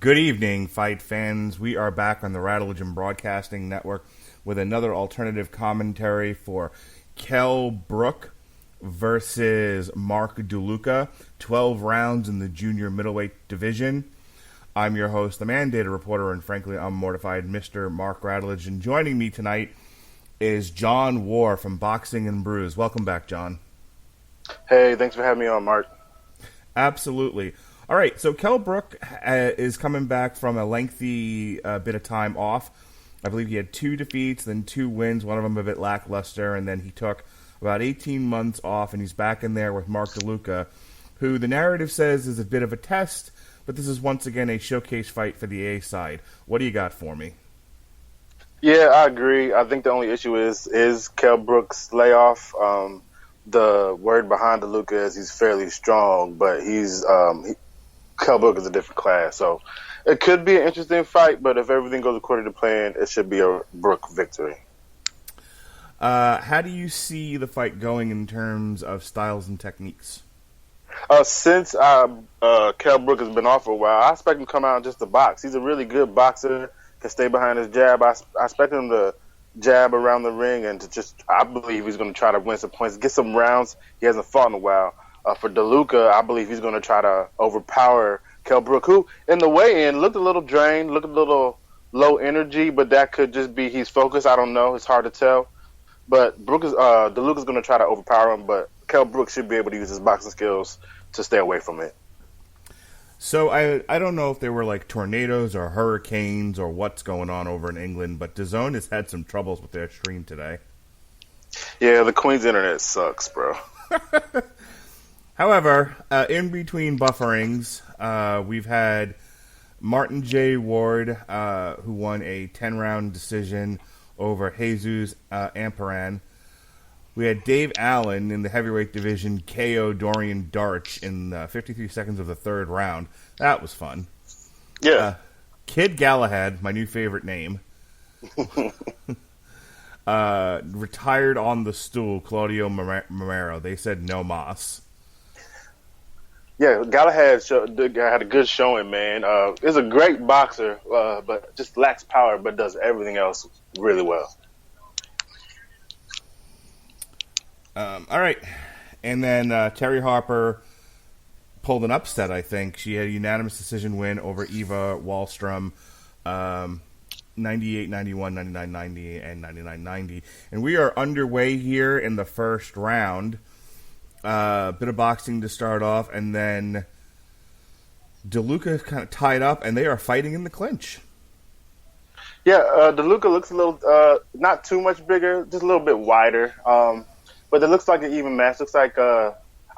Good evening, fight fans. We are back on the Radulich Broadcasting Network with another alternative commentary for Kell Brook versus Mark DeLuca. 12 rounds in the junior middleweight division. I'm your host, the mandated reporter, and frankly, I'm mortified, Mr. Mark Radulich. And joining me tonight is John War from Boxing and Brews. Welcome back, John. Hey, thanks for having me on, Mark. Absolutely. All right, so Kell Brook is coming back from a lengthy bit of time off. I believe he had 2 defeats, then 2 wins, one of them a bit lackluster, and then he took about 18 months off, and he's back in there with Mark DeLuca, who the narrative says is a bit of a test, but this is once again a showcase fight for the A side. What do you got for me? Yeah, I agree. I think the only issue is Kell Brook's layoff. The word behind DeLuca is he's fairly strong, but Kell Brook is a different class, so it could be an interesting fight, but if everything goes according to plan, it should be a Brook victory. How do you see the fight going in terms of styles and techniques? Since Kell Brook has been off for a while, I expect him to come out just to box. He's a really good boxer, can stay behind his jab. I expect him to jab around the ring and I believe he's going to try to win some points, get some rounds. He hasn't fought in a while. For DeLuca, I believe he's going to try to overpower Kell Brook, who in the weigh-in looked a little drained, looked a little low energy, but that could just be he's focused. I don't know. It's hard to tell. But DeLuca's going to try to overpower him, but Kell Brook should be able to use his boxing skills to stay away from it. So I don't know if there were like tornadoes or hurricanes or what's going on over in England, but DAZN has had some troubles with their stream today. Yeah, the Queen's internet sucks, bro. However, in between bufferings, we've had Martin J. Ward, who won a 10-round decision over Jesus Amparan. We had Dave Allen in the heavyweight division KO Dorian Darch in 53 seconds of the 3rd round. That was fun. Yeah. Kid Galahad, my new favorite name, retired on the stool, Claudio Mamero. They said no mas. Yeah, Galahad had a good showing, man. Is a great boxer, but just lacks power, but does everything else really well. All right. And then Terry Harper pulled an upset, I think. She had a unanimous decision win over Eva Wallstrom, 98-91, 99-90, and 99-90. And we are underway here in the first round. Bit of boxing to start off, and then DeLuca kind of tied up, and they are fighting in the clinch. Yeah, DeLuca looks a little, not too much bigger, just a little bit wider. But it looks like an even match. Looks like I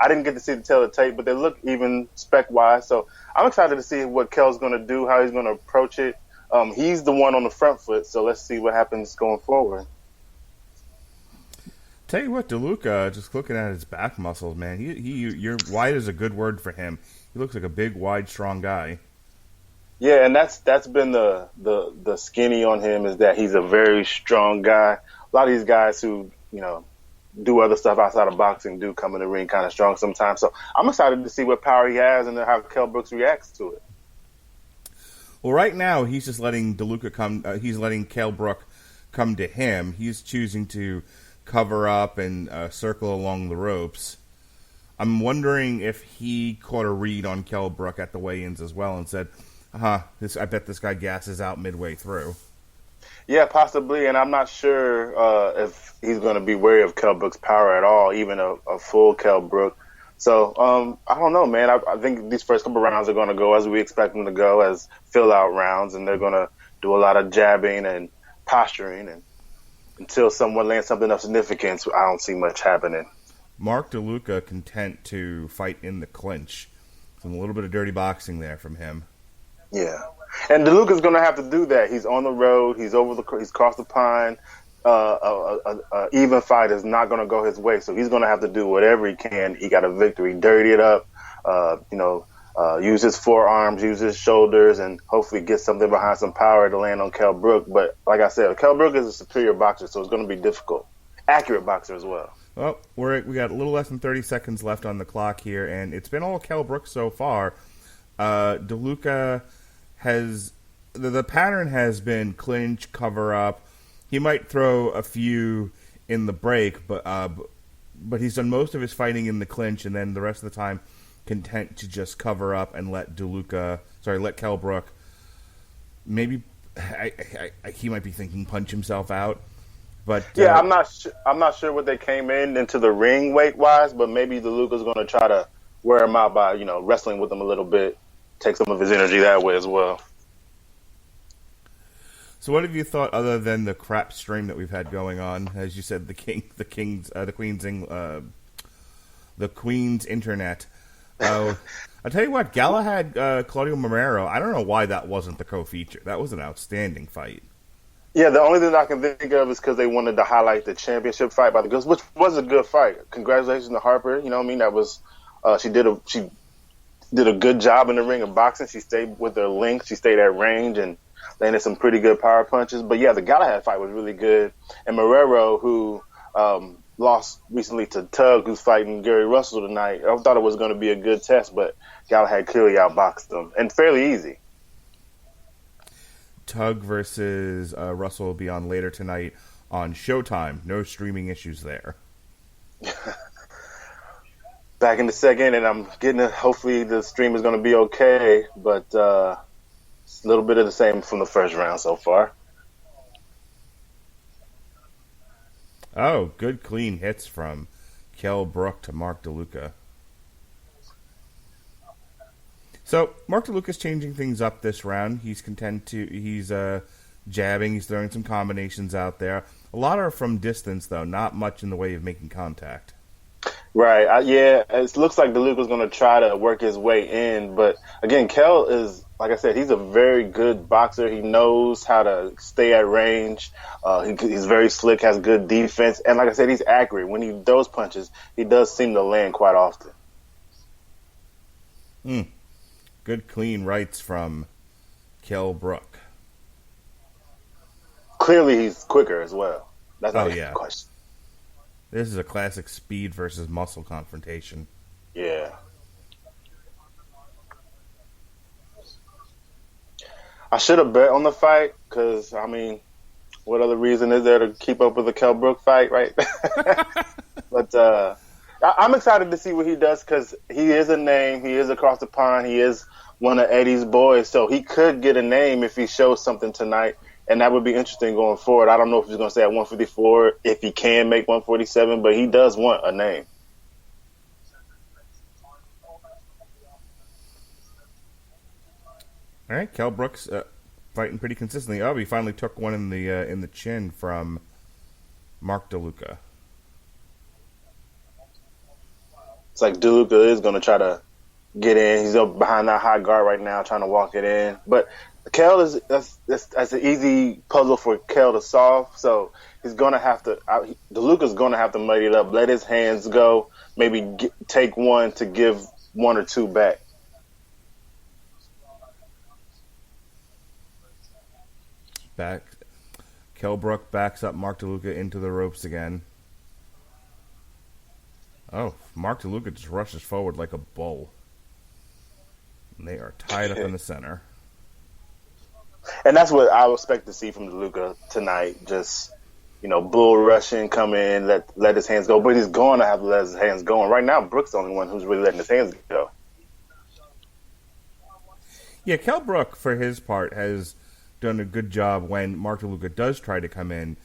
didn't get to see the tail of the tape, but they look even spec-wise. So I'm excited to see what Kell's going to do, how he's going to approach it. He's the one on the front foot, so let's see what happens going forward. Tell you what, DeLuca, just looking at his back muscles, man, you're wide is a good word for him. He looks like a big, wide, strong guy. Yeah, and that's been the skinny on him, is that he's a very strong guy. A lot of these guys who, do other stuff outside of boxing do come in the ring kind of strong sometimes. So I'm excited to see what power he has and how Kell Brooks reacts to it. Well, right now he's just letting DeLuca come. He's letting Kell Brook come to him. He's choosing to cover up and circle along the ropes. I'm wondering if he caught a read on Kell Brook at the weigh-ins as well and said, I bet this guy gasses out midway through. Yeah, possibly, and I'm not sure if he's going to be wary of Kell Brook's power at all, even a full Kell Brook. So I don't know, man. I think these first couple rounds are going to go as we expect them to go, as fill-out rounds, and they're going to do a lot of jabbing and posturing, and until someone lands something of significance, I don't see much happening. Mark DeLuca content to fight in the clinch. Some a little bit of dirty boxing there from him. Yeah. And DeLuca's going to have to do that. He's on the road. He's crossed the pond. Even fight is not going to go his way, so he's going to have to do whatever he can. He got a victory, dirty it up, use his forearms, use his shoulders, and hopefully get something behind some power to land on Kell Brook. But like I said, Kell Brook is a superior boxer, so it's going to be difficult. Accurate boxer as well. Well, we got a little less than 30 seconds left on the clock here, and it's been all Kell Brook so far. DeLuca has the pattern has been clinch, cover up. He might throw a few in the break, but he's done most of his fighting in the clinch, and then the rest of the time content to just cover up and let Kell Brook, maybe he might be thinking punch himself out. But yeah, I'm not sure what they came into the ring weight wise, but maybe DeLuca's going to try to wear him out by wrestling with him a little bit, take some of his energy that way as well. So what have you thought, other than the crap stream that we've had going on? As you said, the Queen's internet. I'll tell you what, Galahad, Claudio Romero, I don't know why that wasn't the co-feature. That was an outstanding fight. Yeah, the only thing I can think of is because they wanted to highlight the championship fight by the girls, which was a good fight. Congratulations to Harper. You know what I mean? That was she did a good job in the ring of boxing. She stayed with her length. She stayed at range and landed some pretty good power punches. But yeah, the Galahad fight was really good. And Marrero, who lost recently to Tug, who's fighting Gary Russell tonight, I thought it was going to be a good test, but Galahad clearly outboxed him, and fairly easy. Tug versus Russell will be on later tonight on Showtime. No streaming issues there. Back in the second, and I'm getting hopefully the stream is going to be okay, but it's a little bit of the same from the first round so far. Oh, good clean hits from Kell Brook to Mark DeLuca. So Mark DeLuca's changing things up this round. He's jabbing, he's throwing some combinations out there. A lot are from distance, though, not much in the way of making contact. Right. Yeah, it looks like DeLuca's going to try to work his way in. But, again, Kell is, like I said, he's a very good boxer. He knows how to stay at range. He's very slick, has good defense. And, like I said, he's accurate. When he throws punches, he does seem to land quite often. Good clean rights from Kell Brook. Clearly he's quicker as well. That's not a question. This is a classic speed versus muscle confrontation. Yeah. I should have bet on the fight because, I mean, what other reason is there to keep up with the Kell Brook fight, right? But I'm excited to see what he does because he is a name. He is across the pond. He is one of Eddie's boys, so he could get a name if he shows something tonight. And that would be interesting going forward. I don't know if he's going to stay at 154, if he can make 147, but he does want a name. All right, Kell Brook's fighting pretty consistently. Oh, he finally took one in the chin from Mark DeLuca. It's like DeLuca is going to try to get in. He's up behind that high guard right now, trying to walk it in. But Kell that's an easy puzzle for Kell to solve. So he's going to have to. DeLuca's going to have to muddy it up, let his hands go, maybe take one to give one or two back. Kell Brook backs up Mark DeLuca into the ropes again. Oh, Mark DeLuca just rushes forward like a bull. And they are tied up in the center. And that's what I would expect to see from DeLuca tonight. Just, bull rushing, come in, let his hands go. But he's going to have to let his hands go. And right now, Brook's the only one who's really letting his hands go. Yeah, Kell Brook, for his part, has done a good job when Mark DeLuca does try to come in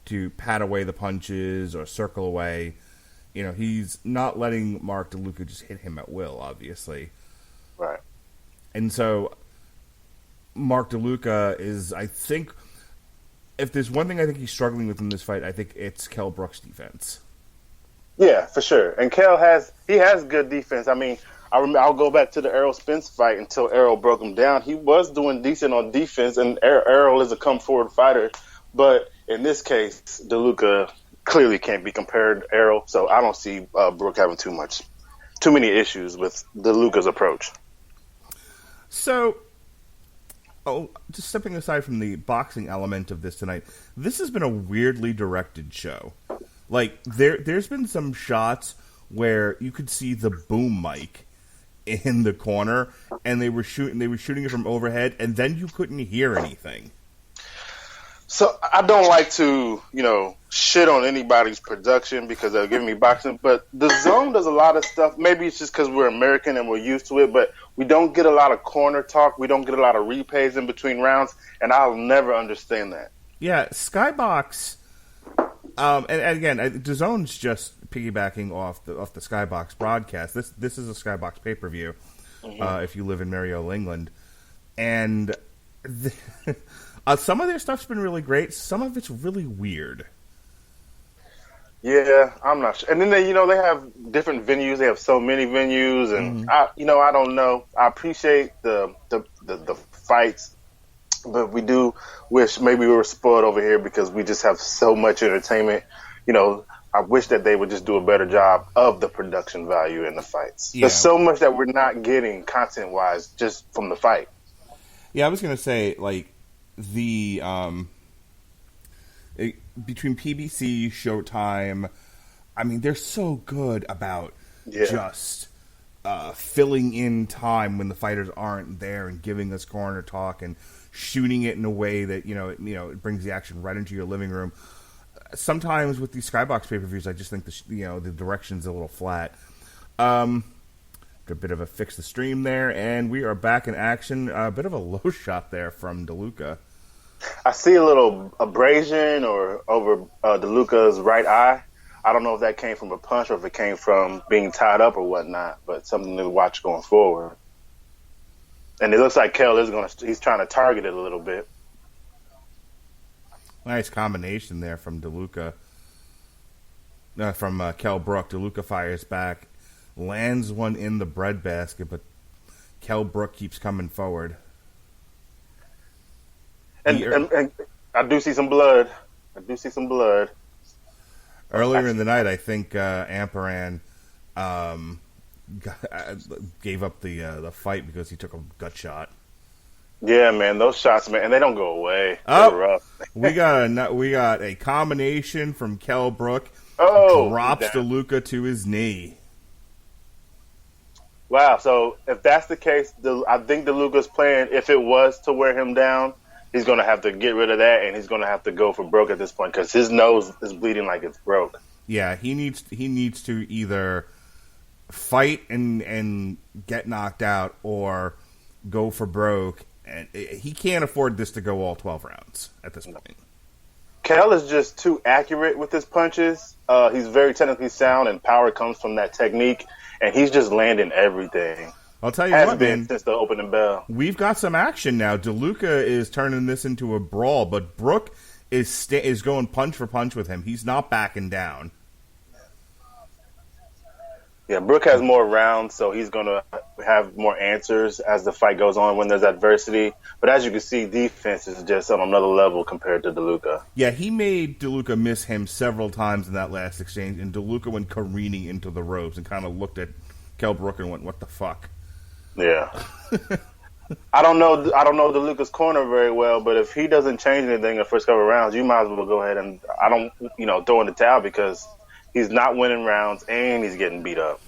to pat away the punches or circle away. He's not letting Mark DeLuca just hit him at will, obviously. Right. And so Mark DeLuca is, I think, if there's one thing I think he's struggling with in this fight, I think it's Kell Brook's defense. Yeah, for sure. And Kell has good defense. I mean, I'll go back to the Errol Spence fight until Errol broke him down. He was doing decent on defense, and Errol is a come-forward fighter. But in this case, DeLuca clearly can't be compared to Errol, so I don't see Brook having too many issues with DeLuca's approach. So, just stepping aside from the boxing element of this tonight, this has been a weirdly directed show. Like, there's been some shots where you could see the boom mic in the corner, and they were shooting it from overhead, and then you couldn't hear anything. So I don't like to, shit on anybody's production because they're giving me boxing, but the DAZN does a lot of stuff. Maybe it's just because we're American and we're used to it, but we don't get a lot of corner talk. We don't get a lot of replays in between rounds, and I'll never understand that. Yeah, Skybox, and again, DAZN's just piggybacking off the Skybox broadcast. This is a Skybox pay-per-view, if you live in Merrill, England, and some of their stuff's been really great. Some of it's really weird. Yeah, I'm not sure. And then they have different venues. They have so many venues, and I don't know. I appreciate the fights, but we do wish maybe we were spoiled over here because we just have so much entertainment. I wish that they would just do a better job of the production value in the fights. Yeah. There's so much that we're not getting content-wise just from the fight. Yeah, I was going to say, like, the between PBC, Showtime, I mean, they're so good about just filling in time when the fighters aren't there and giving us corner talk and shooting it in a way that it brings the action right into your living room. Sometimes with these Skybox pay-per-views, I just think the direction's a little flat. A bit of a fix the stream there, and we are back in action. A bit of a low shot there from DeLuca. I see a little abrasion over DeLuca's right eye. I don't know if that came from a punch or if it came from being tied up or whatnot, but something to watch going forward. And it looks like Kell he's trying to target it a little bit. Nice combination there from DeLuca. From Kell Brook. DeLuca fires back. Lands one in the breadbasket, but Kell Brook keeps coming forward. And I do see some blood. Earlier in the night, I think Amparan gave up the fight because he took a gut shot. Yeah, man, those shots, man, and they don't go away. Oh, they're rough. we got a combination from Kell Brook. Drops DeLuca to his knee. Wow, so if that's the case, I think DeLuca's plan, if it was to wear him down, he's going to have to get rid of that, and he's going to have to go for Brook at this point because his nose is bleeding like it's broke. Yeah, he needs to either fight and get knocked out or go for Brook, and he can't afford this to go all 12 rounds at this point. Kell is just too accurate with his punches. He's very technically sound, and power comes from that technique. And he's just landing everything. I'll tell you what, man. Since the opening bell. We've got some action now. DeLuca is turning this into a brawl, but Brook is going punch for punch with him. He's not backing down. Yeah, Brook has more rounds, so he's going to have more answers as the fight goes on when there's adversity. But as you can see, defense is just on another level compared to DeLuca. Yeah, he made DeLuca miss him several times in that last exchange, and DeLuca went careening into the ropes and kind of looked at Kell Brook and went, "What the fuck?" Yeah. I don't know DeLuca's corner very well, but if he doesn't change anything in the first couple of rounds, you might as well go ahead and throw in the towel because he's not winning rounds and he's getting beat up.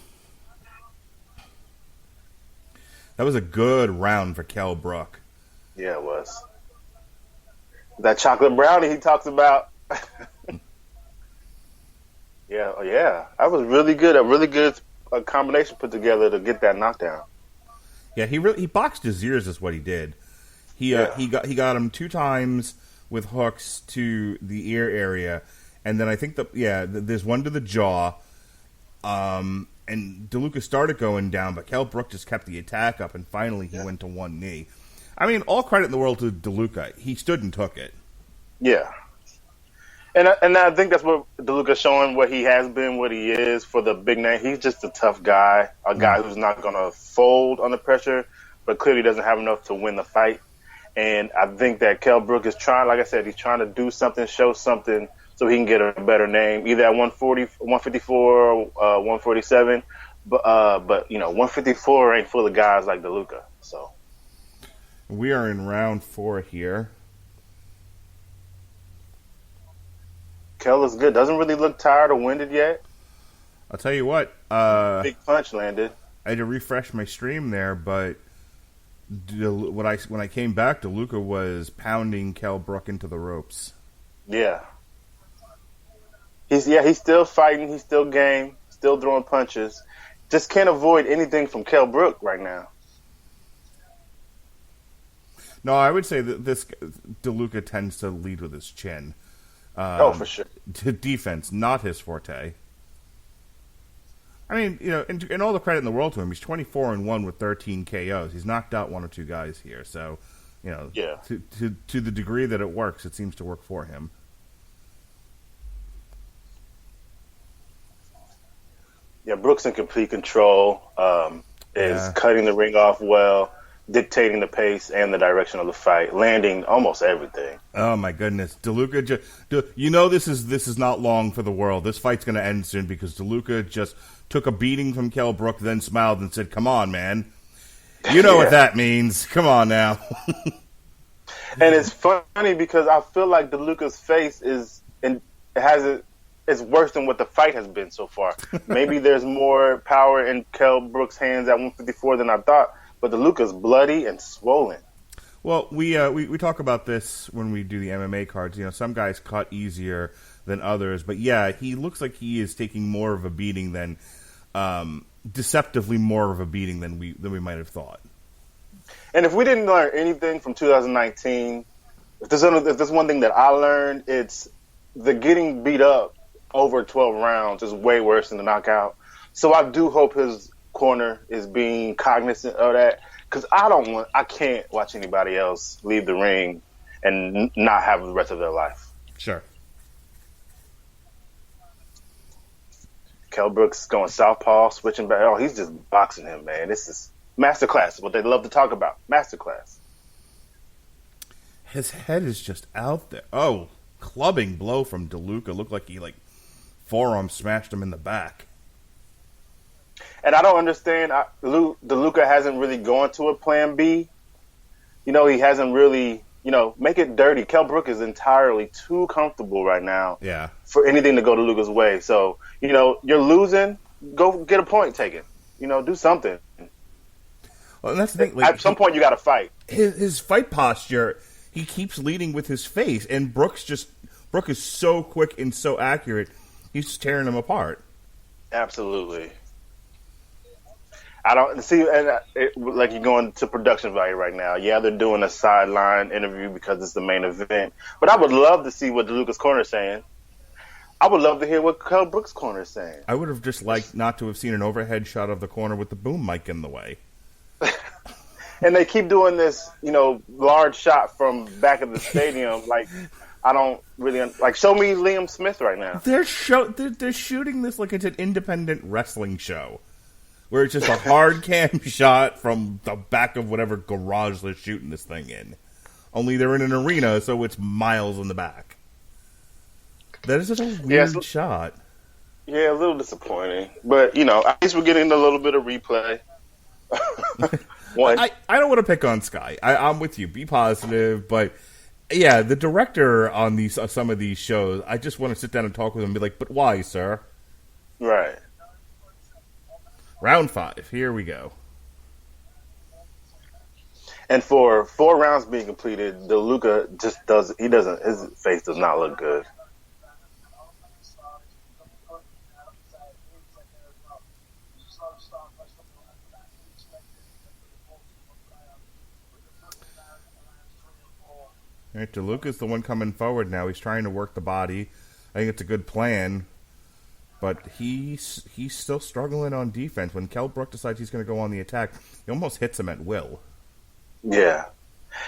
That was a good round for Kell Brook. Yeah, it was. That chocolate brownie he talks about. Yeah. That was really good. A really good combination put together to get that knockdown. Yeah, he boxed his ears is what he did. He got him 2 times with hooks to the ear area, and then I think there's one to the jaw. And DeLuca started going down, but Kell Brook just kept the attack up, and finally he went to one knee. I mean, all credit in the world to DeLuca. He stood and took it. Yeah. And I think that's what DeLuca's showing, what he has been, what he is for the big name. He's just a tough guy, a guy who's not going to fold under pressure, but clearly doesn't have enough to win the fight. And I think that Kell Brook is trying, like I said, he's trying to do something, show something, so he can get a better name, either at 140, 154, or 147. But 154 ain't full of guys like DeLuca. So we are in round 4 here. Kell is good. Doesn't really look tired or winded yet. I'll tell you what. Big punch landed. I had to refresh my stream there, but when I came back, DeLuca was pounding Kell Brook into the ropes. Yeah. He's still fighting. He's still game. Still throwing punches. Just can't avoid anything from Kell Brook right now. No, I would say that this DeLuca tends to lead with his chin. For sure. Defense, not his forte. I mean, and all the credit in the world to him. He's 24-1 with 13 KOs. He's knocked out one or two guys here. So, yeah. To the degree that it works, it seems to work for him. Yeah, Brook's in complete control. Is cutting the ring off well, dictating the pace and the direction of the fight, landing almost everything. Oh my goodness, DeLuca! This is not long for the world. This fight's going to end soon because DeLuca just took a beating from Kell Brook, then smiled and said, "Come on, man. You know what that means. Come on now." And it's funny because I feel like DeLuca's face is it's worse than what the fight has been so far. Maybe there's more power in Kell Brook's hands at 154 than I thought, but DeLuca's bloody and swollen. Well, we talk about this when we do the MMA cards. Some guys cut easier than others, but yeah, he looks like he is taking more of a beating than deceptively more of a beating than we might have thought. And if we didn't learn anything from 2019, if there's one thing that I learned, it's the getting beat up over 12 rounds is way worse than the knockout. So I do hope his corner is being cognizant of that, because I can't watch anybody else leave the ring and not have the rest of their life. Sure. Kell Brook's going southpaw, switching back. Oh, he's just boxing him, man. This is masterclass, what they love to talk about. Masterclass. His head is just out there. Oh, clubbing blow from DeLuca. Looked like he forearm smashed him in the back. And I don't understand. DeLuca hasn't really gone to a plan B. He hasn't really, make it dirty. Kell Brook is entirely too comfortable right now for anything to go DeLuca's way. So, you're losing, go get a point taken. Do something. Well, and that's the thing. At some point, you got to fight. His fight posture, he keeps leading with his face, and Brook is so quick and so accurate, he's just tearing him apart. Absolutely. I don't see, like you're going to production value right now. Yeah, they're doing a sideline interview because it's the main event, but I would love to see what DeLuca's corner is saying. I would love to hear what Kell Brook's corner is saying. I would have just liked not to have seen an overhead shot of the corner with the boom mic in the way. And they keep doing this, large shot from back of the stadium. I don't really show me Liam Smith right now. They're shooting this like it's an independent wrestling show, where it's just a hard cam shot from the back of whatever garage they're shooting this thing in. Only they're in an arena, so it's miles in the back. That is just a weird shot. Yeah, a little disappointing, but at least we're getting a little bit of replay. I don't want to pick on Sky. I'm with you. Be positive, but yeah, the director on some of these shows, I just want to sit down and talk with him and be like, "But why, sir?" Right. Round 5. Here we go. And for 4 rounds being completed, DeLuca his face does not look good. All right, DeLuca's the one coming forward now. He's trying to work the body. I think it's a good plan, but he's still struggling on defense. When Kell Brook decides he's going to go on the attack, he almost hits him at will. Yeah.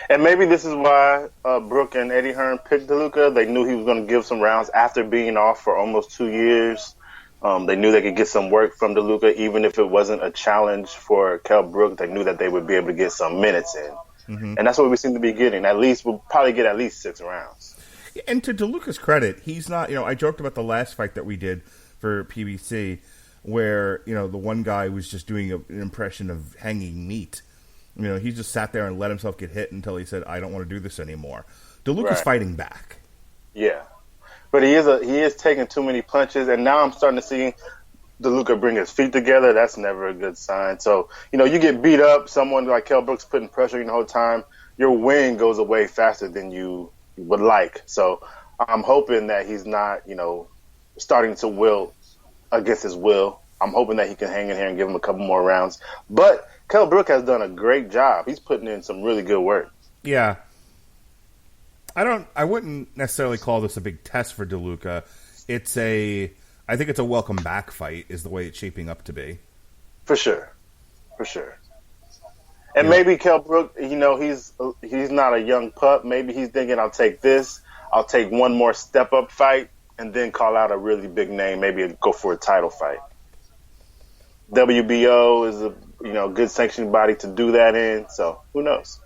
And maybe this is why Brook and Eddie Hearn picked DeLuca. They knew he was going to give some rounds after being off for almost 2 years. They knew they could get some work from DeLuca, even if it wasn't a challenge for Kell Brook. They knew that they would be able to get some minutes in. Mm-hmm. And that's what we seem to be getting. We'll probably get at least 6 rounds. And to DeLuca's credit, he's not, I joked about the last fight that we did for PBC where, the one guy was just doing an impression of hanging meat. He just sat there and let himself get hit until he said, "I don't want to do this anymore." DeLuca's fighting back. Yeah. But he is taking too many punches, and now I'm starting to see DeLuca bring his feet together, that's never a good sign. So, you get beat up, someone like Kell Brook's putting pressure on you the whole time, your win goes away faster than you would like. So I'm hoping that he's not, starting to will against his will. I'm hoping that he can hang in here and give him a couple more rounds. But Kell Brook has done a great job. He's putting in some really good work. Yeah. I wouldn't necessarily call this a big test for DeLuca. I think it's a welcome back fight is the way it's shaping up to be. For sure. And maybe Kell Brook, he's not a young pup. Maybe he's thinking, I'll take this. I'll take one more step-up fight and then call out a really big name. Maybe go for a title fight. WBO is a good sanctioning body to do that in. So who knows?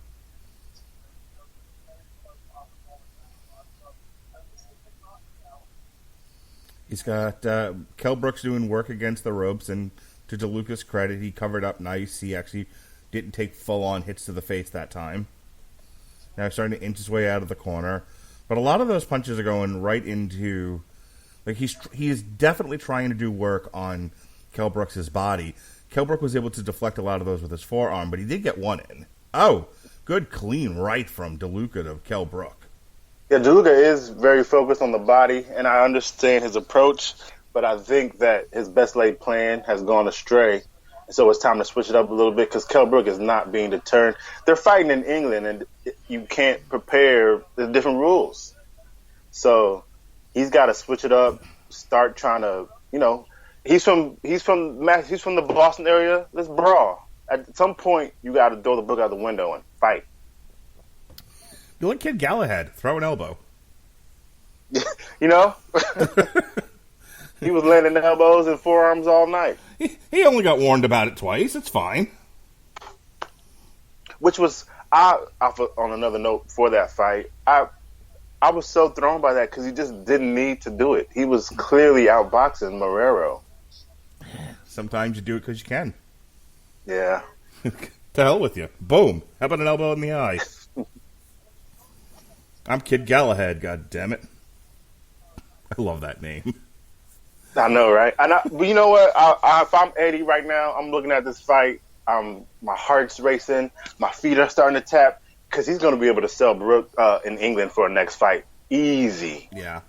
He's got Kell Brook's doing work against the ropes, and to DeLuca's credit, he covered up nice. He actually didn't take full-on hits to the face that time. Now he's starting to inch his way out of the corner. But a lot of those punches are going right into... he is definitely trying to do work on Kell Brook's body. Kell Brook was able to deflect a lot of those with his forearm, but he did get one in. Oh, good clean right from DeLuca to Kell Brook. Yeah, DeLuca is very focused on the body, and I understand his approach, but I think that his best laid plan has gone astray. So it's time to switch it up a little bit because Kell Brook is not being deterred. They're fighting in England, and you can't prepare the different rules. So he's got to switch it up, start trying to, he's from the Boston area. Let's brawl. At some point, you got to throw the book out the window and fight. You like Kid Galahad, throw an elbow. He was landing elbows and forearms all night. He only got warned about it twice. It's fine. Which was, on another note for that fight, I was so thrown by that because he just didn't need to do it. He was clearly outboxing Marrero. Sometimes you do it because you can. Yeah. To hell with you. Boom. How about an elbow in the eye? I'm Kid Galahad, God damn it. I love that name. I know, right? But you know what? If I'm Eddie right now, I'm looking at this fight. My heart's racing. My feet are starting to tap because he's going to be able to sell Brook in England for a next fight. Easy. Yeah.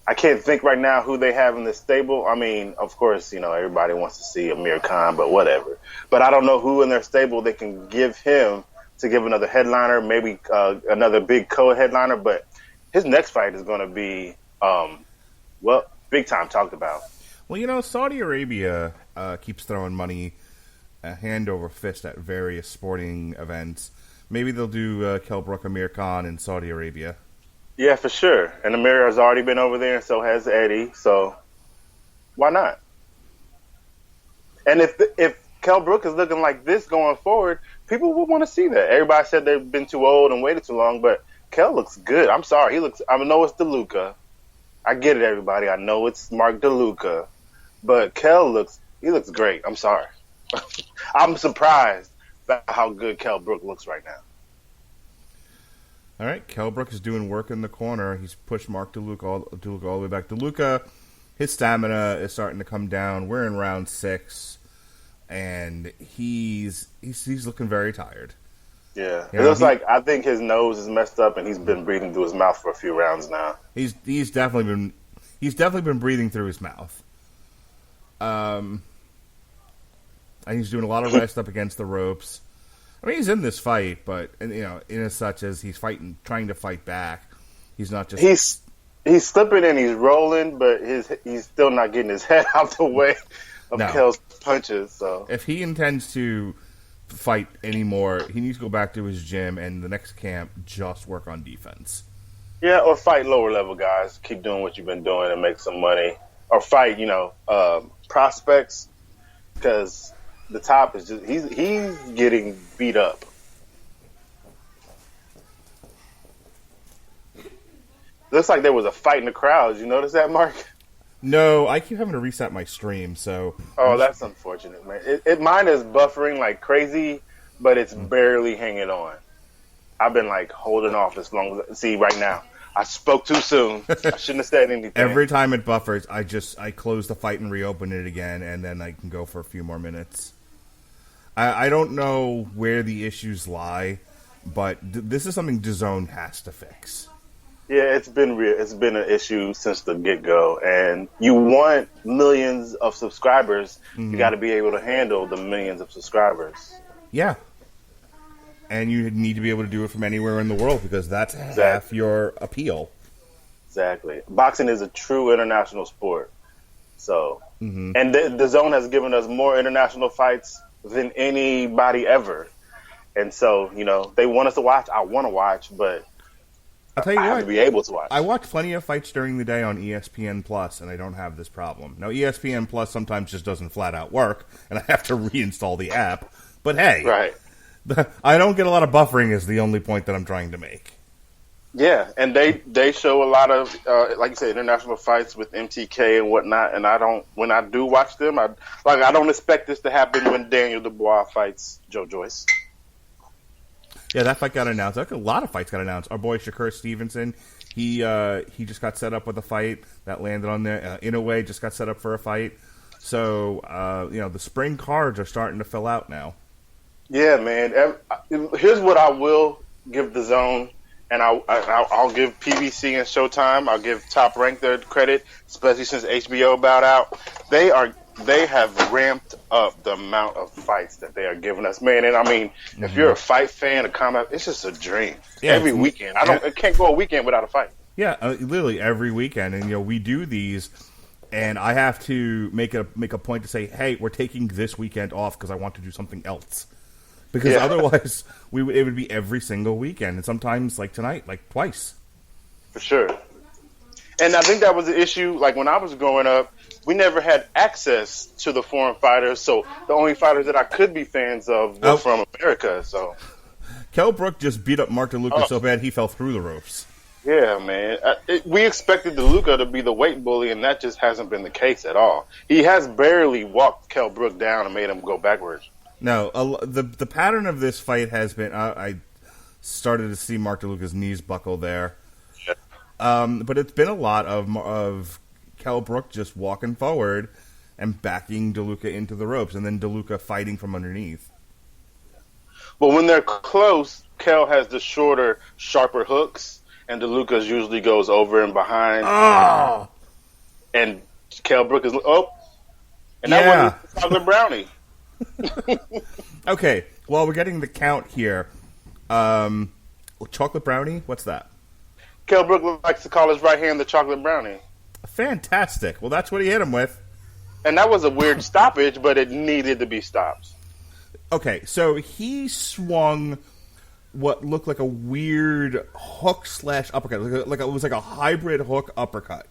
I can't think right now who they have in the stable. I mean, of course, everybody wants to see Amir Khan, but whatever. But I don't know who in their stable they can give him to give another headliner, maybe another big co-headliner. But his next fight is going to be, big time talked about. Well, Saudi Arabia keeps throwing money hand over fist at various sporting events. Maybe they'll do Kell Brook, Amir Khan in Saudi Arabia. Yeah, for sure. And Amir has already been over there, and so has Eddie. So why not? And if Kell Brook is looking like this going forward, people will want to see that. Everybody said they've been too old and waited too long, but Kell looks good. I'm sorry. I know it's DeLuca. I get it, everybody. I know it's Mark DeLuca. But Kell looks great. I'm sorry. I'm surprised about how good Kell Brook looks right now. All right, Kell Brook is doing work in the corner. He's pushed Mark DeLuca all the way back. DeLuca, his stamina is starting to come down. We're in round 6, and he's looking very tired. Yeah, it looks like I think his nose is messed up, and he's been breathing through his mouth for a few rounds now. He's definitely been breathing through his mouth. And he's doing a lot of rest up against the ropes. I mean, he's in this fight, but in as such as he's trying to fight back, he's not just he's slipping and he's rolling, but he's still not getting his head out the way of Kell's punches. So if he intends to fight anymore, he needs to go back to his gym and the next camp just work on defense. Yeah, or fight lower level guys. Keep doing what you've been doing and make some money, or fight prospects because. The top is just he's getting beat up. Looks like there was a fight in the crowd. Did you notice that, Mark? No, I keep having to reset my stream, so... Oh, that's unfortunate, man. Mine is buffering like crazy, but it's barely hanging on. I've been, holding off as long as... See, right now. I spoke too soon. I shouldn't have said anything. Every time it buffers, I close the fight and reopen it again, and then I can go for a few more minutes. I don't know where the issues lie, but this is something DAZN has to fix. Yeah, it's been real. It's been an issue since the get-go, and you want millions of subscribers. You got to be able to handle the millions of subscribers. Yeah. And you need to be able to do it from anywhere in the world because that's half your appeal. Exactly. Boxing is a true international sport. So, and the zone has given us more international fights than anybody ever. And so, you know, they want us to watch. I want to watch, but I'll tell you I have to be able to watch. I watch plenty of fights during the day on ESPN Plus, and I don't have this problem. Now, ESPN Plus sometimes just doesn't flat out work, and I have to reinstall the app. But hey, right. I don't get a lot of buffering is the only point that I'm trying to make. Yeah, and they show a lot of, like you said, international fights with MTK and whatnot, and when I do watch them, I don't expect this to happen when Daniel Dubois fights Joe Joyce. Yeah, that fight got announced. A lot of fights got announced. Our boy Shakur Stevenson, he just got set up with a fight that landed on there. Inoue just got set up for a fight. So, the spring cards are starting to fill out now. Yeah, man. Here's what I will give the zone. And I'll give PBC and Showtime. I'll give Top Rank their credit, especially since HBO bowed out. They have ramped up the amount of fights that they are giving us, man. And I mean, if you're a fight fan, a combat, it's just a dream. Yeah, every weekend, I can't go a weekend without a fight. Yeah, literally every weekend, and we do these, and I have to make a point to say, hey, we're taking this weekend off because I want to do something else. Because otherwise, it would be every single weekend, and sometimes, like tonight, like twice. For sure. And I think that was the issue. Like, when I was growing up, we never had access to the foreign fighters, so the only fighters that I could be fans of were from America. So, Kell Brook just beat up Mark DeLuca so bad he fell through the ropes. Yeah, man. We expected DeLuca to be the weight bully, and that just hasn't been the case at all. He has barely walked Kell Brook down and made him go backwards. No, the pattern of this fight has been I started to see Mark DeLuca's knees buckle there, but it's been a lot of Kell Brook just walking forward and backing DeLuca into the ropes, and then DeLuca fighting from underneath. But when they're close, Kell has the shorter, sharper hooks, and DeLuca usually goes over and behind. Oh! And Kell Brook is and that was chocolate brownie. Okay, well, we're getting the count here. Chocolate brownie? What's that? Kell Brook likes to call his right hand the chocolate brownie. Fantastic. Well, that's what he hit him with. And that was a weird stoppage, but it needed to be stopped. Okay, so he swung what looked like a weird hook / uppercut. It was like a hybrid hook uppercut.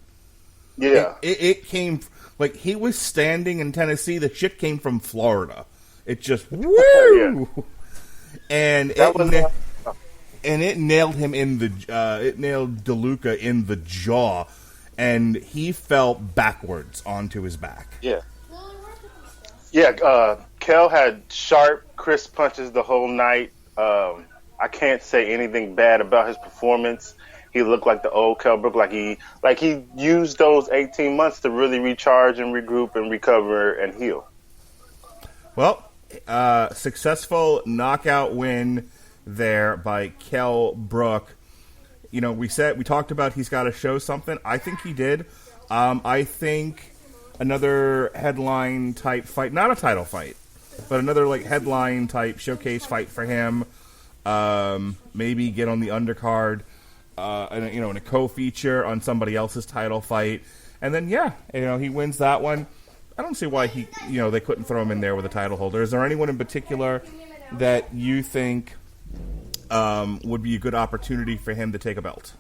Yeah. It came... Like, he was standing in Tennessee. The shit came from Florida. It just, woo! Yeah. And it nailed him in the, it nailed DeLuca in the jaw. And he fell backwards onto his back. Yeah. Yeah, Kell had sharp, crisp punches the whole night. I can't say anything bad about his performance. He looked like the old Kell Brook, like he used those 18 months to really recharge and regroup and recover and heal. Well, successful knockout win there by Kell Brook. We talked about he's got to show something. I think he did. I think another headline type fight, not a title fight, but another like headline type showcase fight for him. Maybe get on the undercard. In a co-feature on somebody else's title fight, and then he wins that one. I don't see why they couldn't throw him in there with a title holder. Is there anyone in particular that you think would be a good opportunity for him to take a belt?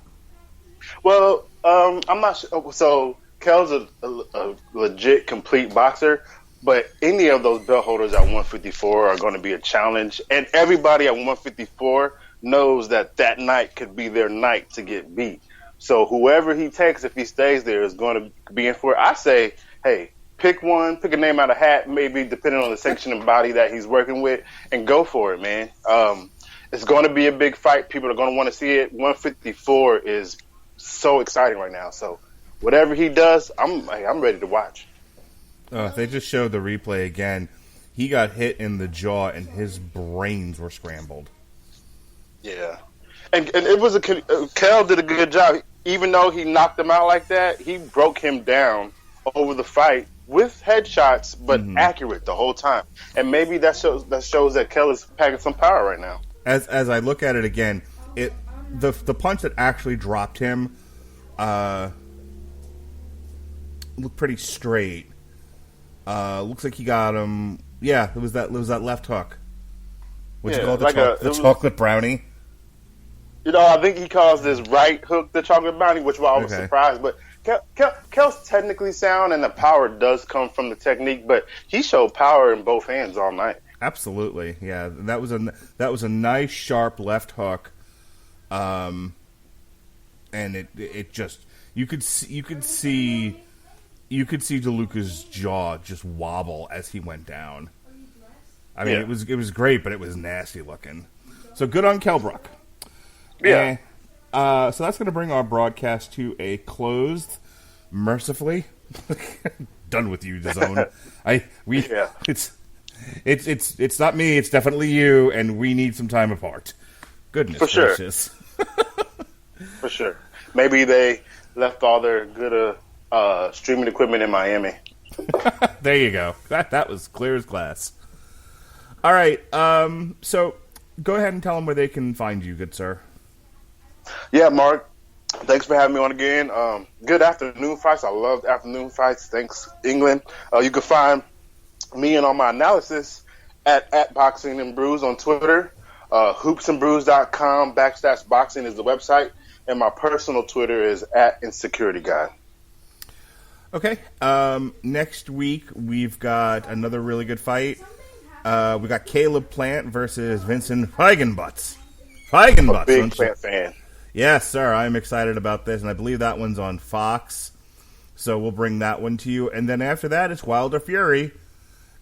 Well, I'm not sure. So Kell's a legit complete boxer, but any of those belt holders at 154 are going to be a challenge, and everybody at 154 knows that night could be their night to get beat. So whoever he takes, if he stays there, is going to be in for it. I say, hey, pick a name out of hat, maybe depending on the section and body that he's working with, and go for it, man. It's going to be a big fight. People are going to want to see it. 154 is so exciting right now. So whatever he does, I'm ready to watch. They just showed the replay again. He got hit in the jaw, and his brains were scrambled. Yeah, and it was Kell did a good job. Even though he knocked him out like that, he broke him down over the fight with headshots, but accurate the whole time. And maybe that shows that Kell is packing some power right now. As I look at it again, the punch that actually dropped him looked pretty straight. Looks like he got him. Yeah, it was that left hook. What you call it, the chocolate brownie? I think he calls this right hook the chocolate brownie, which I was surprised. But Kell's technically sound, and the power does come from the technique. But he showed power in both hands all night. Absolutely, yeah. That was a nice sharp left hook, and it just you could see DeLuca's jaw just wobble as he went down. I mean, it was great, but it was nasty looking. So good on Kell Brook. Yeah. So that's going to bring our broadcast to a close, mercifully. Done with you, DAZN. It's not me. It's definitely you, and we need some time apart. Goodness gracious. For sure. Maybe they left all their good streaming equipment in Miami. There you go. That was clear as glass. All right. So go ahead and tell them where they can find you, good sir. Yeah, Mark. Thanks for having me on again. Good afternoon fights. I love afternoon fights. Thanks, England. You can find me and all my analysis at Boxing and Brews on Twitter. Hoopsandbrews.com/boxing is the website. And my personal Twitter is @InsecurityGuy. Okay. Next week, we've got another really good fight. We got Caleb Plant versus Vincent Feigenbutz. I'm a big Plant fan. Yes, sir. I'm excited about this, and I believe that one's on Fox. So we'll bring that one to you. And then after that, it's Wilder Fury.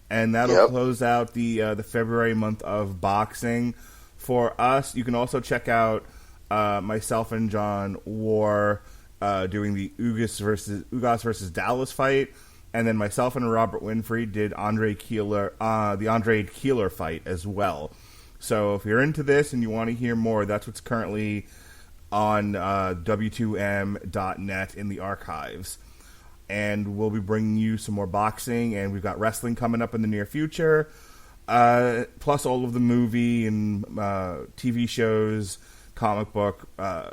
And that'll close out the February month of boxing. For us, you can also check out myself and John War doing the Ugas versus Dallas fight. And then myself and Robert Winfrey did the Andre Keeler fight as well. So if you're into this and you want to hear more, that's what's currently on W2M.net in the archives. And we'll be bringing you some more boxing, and we've got wrestling coming up in the near future, plus all of the movie and TV shows, comic book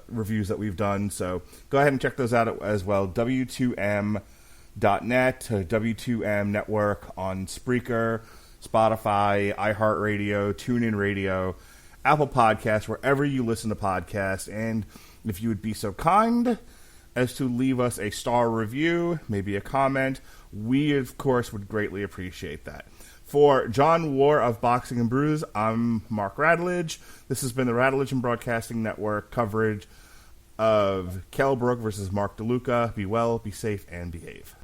reviews that we've done. So go ahead and check those out as well. W2M.net, W2M Network on Spreaker, Spotify, iHeartRadio, TuneIn Radio, Apple Podcasts, wherever you listen to podcasts. And if you would be so kind as to leave us a star review, maybe a comment, we, of course, would greatly appreciate that. For John War of Boxing and Brews, I'm Mark Radulich. This has been the Radulich and Broadcasting Network coverage of Kell Brook versus Mark DeLuca. Be well, be safe, and behave.